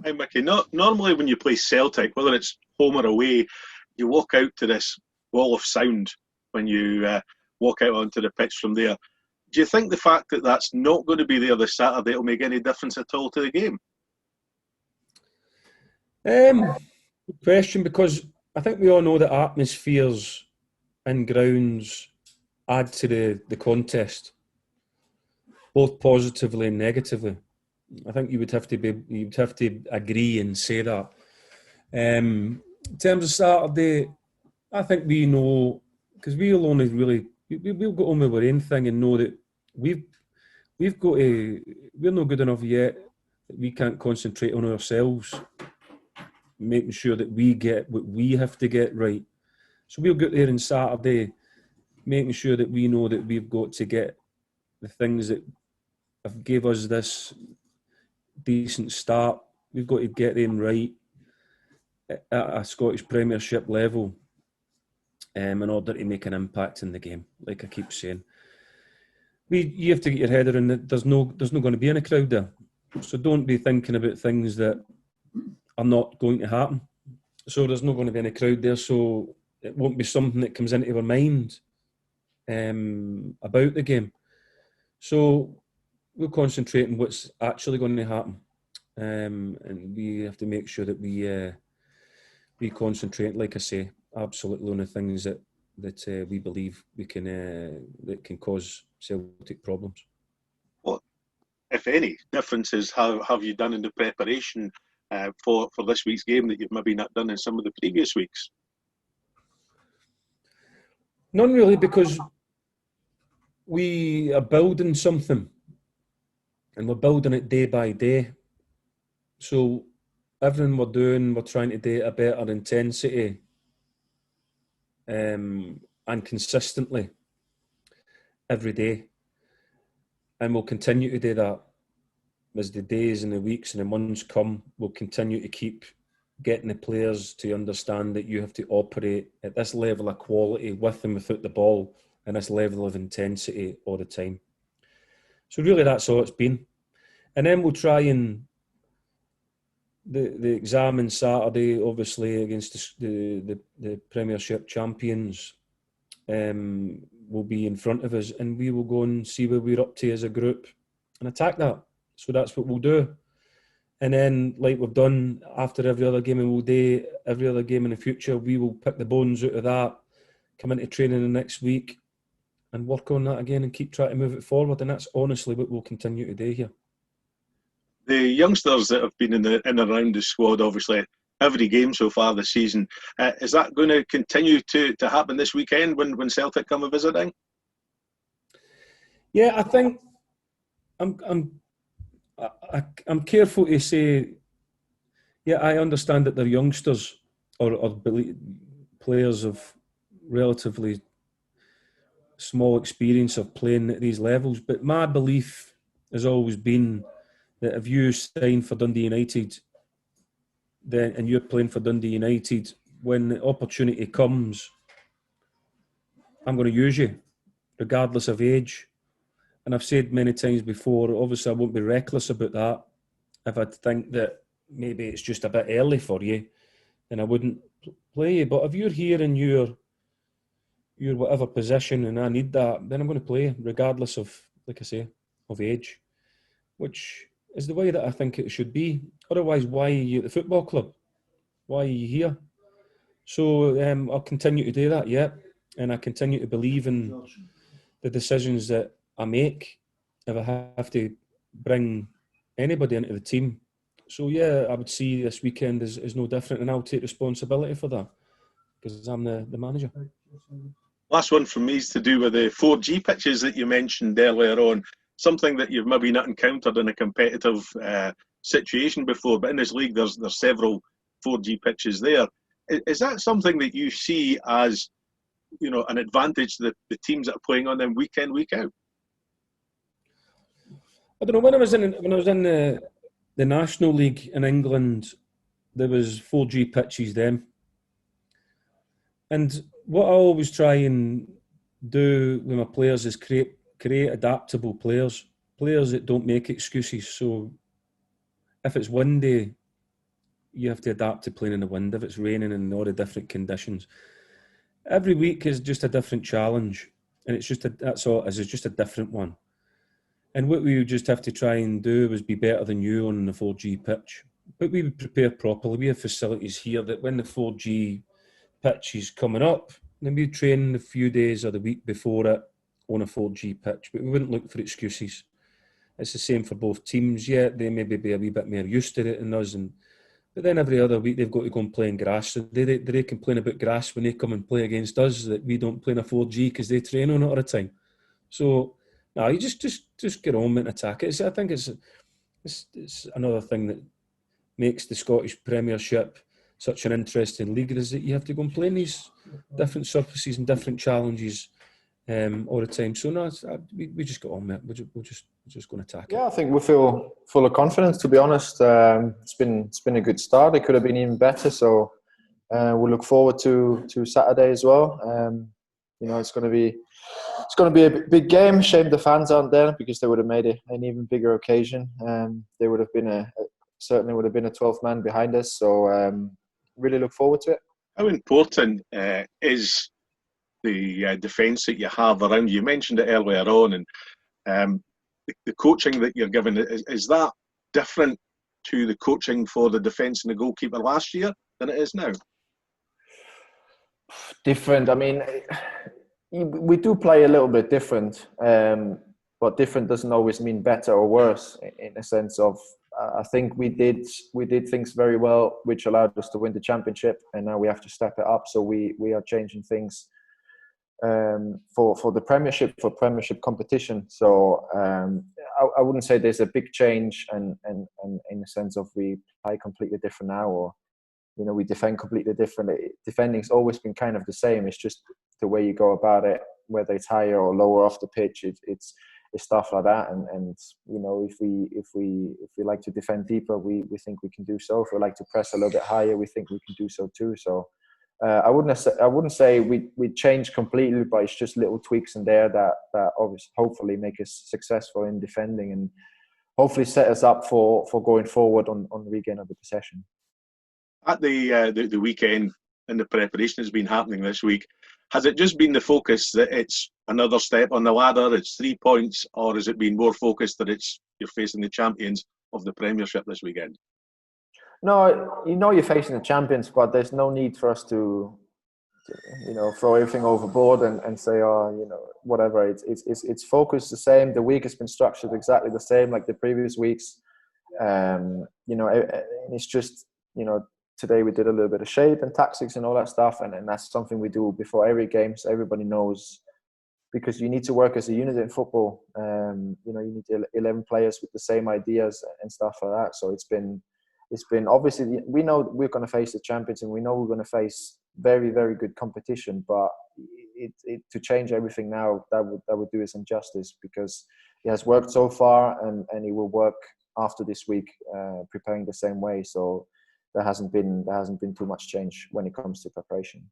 Hi, Mickey. Normally, when you play Celtic, whether it's home or away, you walk out to this wall of sound when you walk out onto the pitch from there. Do you think the fact that that's not going to be there this Saturday will make any difference at all to the game? Good question, because I think we all know that atmospheres and grounds add to the contest, both positively and negatively. I think you'd have to agree and say that. In terms of Saturday, I think we know, because we'll only really we'll go on with our own thing and know that we've got to, we're not good enough yet that we can't concentrate on ourselves, making sure that we get what we have to get right. So we'll get there on Saturday, making sure that we know that we've got to get the things that have gave us this decent start. We've got to get them right at a Scottish Premiership level, in order to make an impact in the game. Like I keep saying, you have to get your head around that. There's no going to be any crowd there, so don't be thinking about things that are not going to happen. So there's not going to be any crowd there, so it won't be something that comes into our mind about the game. So we'll concentrate on what's actually going to happen, and we have to make sure that we concentrate, like I say, absolutely on the things that we believe we can that can cause Celtic problems. What, if any, differences have you done in the preparation for this week's game that you've maybe not done in some of the previous weeks? None really, because we are building something, and we're building it day by day. So everything we're doing, we're trying to do it at a better intensity and consistently every day. And we'll continue to do that as the days and the weeks and the months come. We'll continue to keep getting the players to understand that you have to operate at this level of quality with and without the ball and this level of intensity all the time. So really that's all it's been. And then we'll try and the exam on Saturday, obviously against the Premiership champions, will be in front of us, and we will go and see where we're up to as a group and attack that. So that's what we'll do. And then, like we've done after every other game, and we'll do every other game in the future, we will pick the bones out of that, come into training the next week, and work on that again and keep trying to move it forward. And that's honestly what we'll continue to do here. The youngsters that have been in and around the squad, obviously, every game so far this season, is that going to continue to happen this weekend when Celtic come a visiting? Yeah, I think I'm careful to say. Yeah, I understand that they're youngsters or players of relatively small experience of playing at these levels, but my belief has always been that if you sign for Dundee United, then and you're playing for Dundee United, when the opportunity comes, I'm going to use you, regardless of age. And I've said many times before, obviously I won't be reckless about that. If I think that maybe it's just a bit early for you, then I wouldn't play you. But if you're here in your whatever position and I need that, then I'm going to play, regardless of, like I say, of age, which is the way that I think it should be. Otherwise, why are you at the football club? Why are you here? So I'll continue to do that, yeah. And I continue to believe in the decisions that I make if I have to bring anybody into the team. So yeah, I would see this weekend is no different, and I'll take responsibility for that because I'm the manager. Last one from me is to do with the 4G pitches that you mentioned earlier on. Something that you've maybe not encountered in a competitive situation before, but in this league there's several 4G pitches there. Is that something that you see as, you know, an advantage that the teams that are playing on them week in, week out? I don't know. When I was in the National League in England, there was 4G pitches then, and what I always try and do with my players is create adaptable players that don't make excuses. So if it's windy, you have to adapt to playing in the wind. If it's raining and all the different conditions, every week is just a different challenge, and that's all. It's just a different one. And what we would just have to try and do was be better than you on the 4G pitch. But we would prepare properly. We have facilities here that when the 4G pitch is coming up, then we train a few days or the week before it on a 4G pitch. But we wouldn't look for excuses. It's the same for both teams. Yeah, they maybe be a wee bit more used to it than us. But then every other week they've got to go and play in grass. So they complain about grass when they come and play against us, that we don't play in a 4G because they train on it all the time. So, no, you just get on and attack it. I think it's another thing that makes the Scottish Premiership such an interesting league, is that you have to go and play in these different surfaces and different challenges all the time. So no, we just got on with it. We're just going to attack it. Yeah, I think we feel full of confidence, to be honest. It's been a good start. It could have been even better. So we look forward to Saturday as well. It's going to be a big game. Shame the fans aren't there, because they would have made it an even bigger occasion. There would have been certainly would have been a 12th man behind us. So really look forward to it. How important is the defence that you have around you? You mentioned it earlier on, and the coaching that you're given, is that different to the coaching for the defence and the goalkeeper last year than it is now? Different. I mean, we do play a little bit different, but different doesn't always mean better or worse. In a sense of, I think we did things very well, which allowed us to win the championship, and now we have to step it up. So we are changing things for the Premiership, for Premiership competition. So I wouldn't say there's a big change, and in the sense of we play completely different now, or we defend completely different. Defending's always been kind of the same. It's just the way you go about it, whether it's higher or lower off the pitch. It's stuff like that. And if we like to defend deeper, we think we can do so. If we like to press a little bit higher, we think we can do so too. So I wouldn't say we change completely, but it's just little tweaks in there that obviously hopefully make us successful in defending, and hopefully set us up for going forward on regain of the possession. At the weekend, and the preparation has been happening this week, has it just been the focus that it's another step on the ladder, it's 3 points, or has it been more focused that you're facing the champions of the Premiership this weekend? No, you're facing the champions, but there's no need for us to throw everything overboard and say, whatever. It's focused the same. The week has been structured exactly the same like the previous weeks. It's just, today we did a little bit of shape and tactics and all that stuff, and that's something we do before every game, so everybody knows, because you need to work as a unit in football. You need 11 players with the same ideas and stuff like that. So it's been obviously, we know we're going to face the champions, and we know we're going to face very, very good competition, but to change everything now, that would do us injustice, because it has worked so far, and it will work after this week, preparing the same way. So there hasn't been too much change when it comes to preparation.